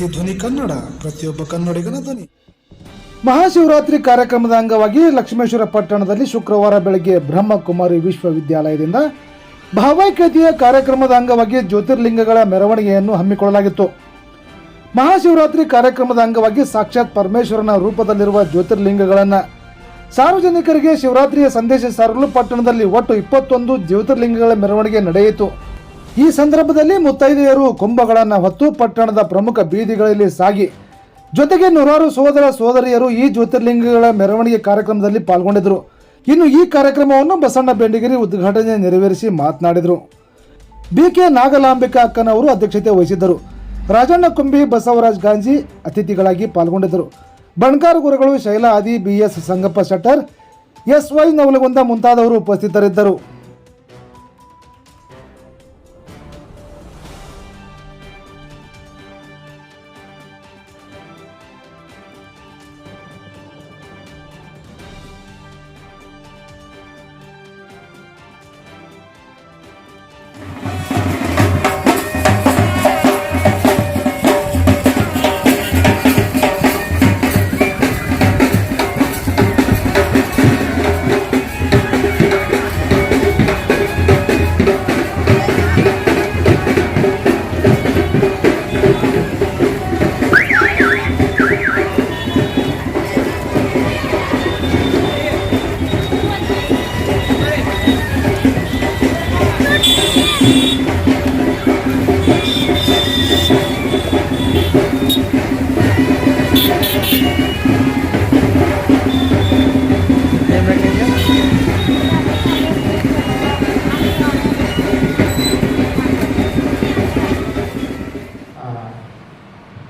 ಶ್ರೀ ಧ್ವನಿ ಕನ್ನಡ, ಪ್ರತಿಯೊಬ್ಬ ಕನ್ನಡಿಗನ ಧ್ವನಿ. ಮಹಾಶಿವರಾತ್ರಿ ಕಾರ್ಯಕ್ರಮದ ಅಂಗವಾಗಿ ಲಕ್ಷ್ಮೇಶ್ವರ ಪಟ್ಟಣದಲ್ಲಿ ಶುಕ್ರವಾರ ಬೆಳಗ್ಗೆ ಬ್ರಹ್ಮಕುಮಾರಿ ವಿಶ್ವವಿದ್ಯಾಲಯದಿಂದ ಭಾವೈಕ್ಯತೆಯ ಕಾರ್ಯಕ್ರಮದ ಅಂಗವಾಗಿ ಜ್ಯೋತಿರ್ಲಿಂಗಗಳ ಮೆರವಣಿಗೆಯನ್ನು ಹಮ್ಮಿಕೊಳ್ಳಲಾಗಿತ್ತು. ಮಹಾಶಿವರಾತ್ರಿ ಕಾರ್ಯಕ್ರಮದ ಅಂಗವಾಗಿ ಸಾಕ್ಷಾತ್ ಪರಮೇಶ್ವರನ ರೂಪದಲ್ಲಿರುವ ಜ್ಯೋತಿರ್ಲಿಂಗಗಳನ್ನು ಸಾರ್ವಜನಿಕರಿಗೆ ಶಿವರಾತ್ರಿಯ ಸಂದೇಶ ಸಾರಲು ಪಟ್ಟಣದಲ್ಲಿ ಒಟ್ಟು 21 ಜ್ಯೋತಿರ್ಲಿಂಗಗಳ ಮೆರವಣಿಗೆ ನಡೆಯಿತು. ಈ ಸಂದರ್ಭದಲ್ಲಿ ಮುತ್ತೈದೆಯರು ಕುಂಭಗಳನ್ನು ಹೊತ್ತು ಪಟ್ಟಣದ ಪ್ರಮುಖ ಬೀದಿಗಳಲ್ಲಿ ಸಾಗಿ, ಜೊತೆಗೆ ನೂರಾರು ಸೋದರ ಸೋದರಿಯರು ಈ ಜ್ಯೋತಿರ್ಲಿಂಗಗಳ ಮೆರವಣಿಗೆ ಕಾರ್ಯಕ್ರಮದಲ್ಲಿ ಪಾಲ್ಗೊಂಡಿದ್ದರು. ಇನ್ನು ಈ ಕಾರ್ಯಕ್ರಮವನ್ನು ಬಸಣ್ಣ ಬೆಂಡಿಗಿರಿ ಉದ್ಘಾಟನೆ ನೆರವೇರಿಸಿ ಮಾತನಾಡಿದರು. ಬಿಕೆ ನಾಗಲಾಂಬಿಕಾ ಅಕ್ಕನವರು ಅಧ್ಯಕ್ಷತೆ ವಹಿಸಿದ್ದರು. ರಾಜಣ್ಣ ಕುಂಬಿ, ಬಸವರಾಜ್ ಗಾಂಜಿ ಅತಿಥಿಗಳಾಗಿ ಪಾಲ್ಗೊಂಡಿದ್ದರು. ಬಣಕಾರ್ ಗುರುಗಳು ಶೈಲಾ ಆದಿ, BS ಸಂಗಪ್ಪ ಶೆಟ್ಟರ್, SY ನವಲಗುಂದ ಮುಂತಾದವರು ಉಪಸ್ಥಿತರಿದ್ದರು.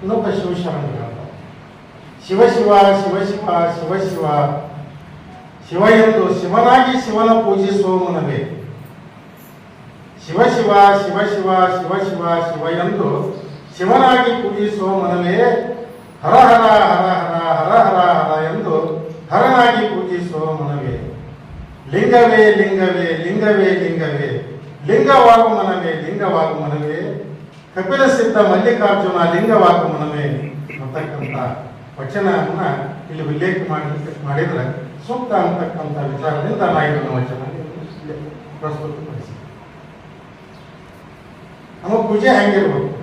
ಇನ್ನೊಬ್ಬ ಶಿವಶರಣರು ಶಿವ ಶಿವ ಶಿವ ಶಿವ ಶಿವ ಶಿವ ಶಿವ ಎಂದು ಶಿವನಾಗಿ ಶಿವನ ಪೂಜಿಸುವ ಮುನವೇ, ಶಿವ ಶಿವ ಶಿವ ಶಿವ ಶಿವ ಶಿವ ಶಿವ ಎಂದು ಶಿವನಾಗಿ ಪೂಜಿಸುವ ಮುನವೇ, ಹರ ಹರ ಹರ ಹರ ಹರ ಹರ ಹರ ಎಂದು ಹರನಾಗಿ ಪೂಜಿಸುವ ಮುನವೇ, ಲಿಂಗವೇ ಲಿಂಗವೇ ಲಿಂಗವೇ ಲಿಂಗವೇ ಲಿಂಗವಾಗು ಮನವೇ ಲಿಂಗವಾಗು ಮನವೇ, ಕಪಿಲ ಸಿದ್ಧ ಮಲ್ಲಿಕಾರ್ಜುನ ಲಿಂಗವಾಗು ಮನವೇ ಅಂತಕ್ಕಂಥ ವಚನವನ್ನ ಇಲ್ಲಿ ಉಲ್ಲೇಖ ಮಾಡಿದ್ರೆ ಸೂಕ್ತ ಅಂತಕ್ಕಂಥ ವಿಚಾರದಿಂದ ನಾಯಕನ ವಚನ ಪ್ರಸ್ತುತಪಡಿಸಿ. ನಮ್ಮ ಪೂಜೆ ಹೆಂಗಿರ್ಬೇಕು,